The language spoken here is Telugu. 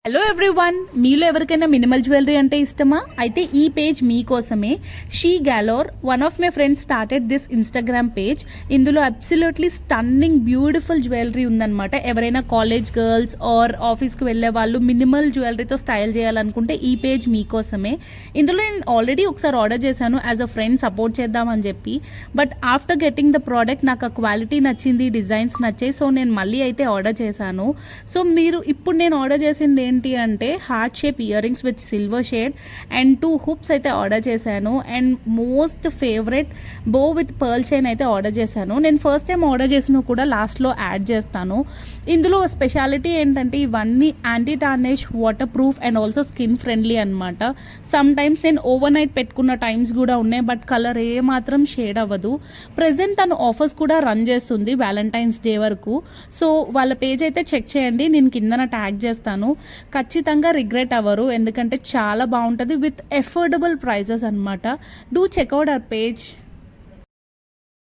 హలో ఎవ్రీవన్, మీలో ఎవరికైనా మినిమల్ జ్యువెలరీ అంటే ఇష్టమా? అయితే ఈ పేజ్ మీకోసమే. She galore, one of my friends started this Instagram page. ఇందులో అబ్సల్యూట్లీ స్టన్నింగ్ బ్యూటిఫుల్ జ్యువెలరీ ఉందన్నమాట. ఎవరైనా కాలేజ్ గర్ల్స్ ఆర్ ఆఫీస్కి వెళ్ళే వాళ్ళు మినిమల్ జ్యువెలరీతో స్టైల్ చేయాలనుకుంటే ఈ పేజ్ మీకోసమే. ఇందులో నేను ఆల్రెడీ ఒకసారి ఆర్డర్ చేశాను యాజ్ అ ఫ్రెండ్ సపోర్ట్ చేద్దామని చెప్పి. But after getting the product నాకు ఆ క్వాలిటీ నచ్చింది, డిజైన్స్ నచ్చాయి. సో నేను మళ్ళీ అయితే ఆర్డర్ చేశాను. సో మీరు ఇప్పుడు నేను ఆర్డర్ చేసింది ఏంటి అంటే heart shape ear rings with silver shade and 2 హుప్స్ అయితే ఆర్డర్ చేశాను. అండ్ మోస్ట్ ఫేవరెట్ బో విత్ పర్ల్ చైన్ అయితే ఆర్డర్ చేశాను. నేను ఫస్ట్ టైం ఆర్డర్ చేసిన కూడా లాస్ట్లో యాడ్ చేస్తాను. ఇందులో స్పెషాలిటీ ఏంటంటే ఇవన్నీ anti tarnish, water proof and also skin friendly అనమాట. సమ్ టైమ్స్ నేను ఓవర్ నైట్ పెట్టుకున్న టైమ్స్ కూడా ఉన్నాయి, బట్ కలర్ ఏ మాత్రం షేడ్ అవ్వదు. ప్రజెంట్ తను ఆఫర్స్ కూడా రన్ చేస్తుంది వ్యాలంటైన్స్ డే వరకు. సో వాళ్ళ పేజ్ అయితే చెక్ చేయండి, నేను కిందన ట్యాగ్ చేస్తాను. ఖచ్చితంగా రిగ్రెట్ అవ్వరు, ఎందుకంటే చాలా బాగుంటుంది విత్ ఎఫోర్డబుల్ ప్రైజెస్ అనమాట. Do checkout hour page.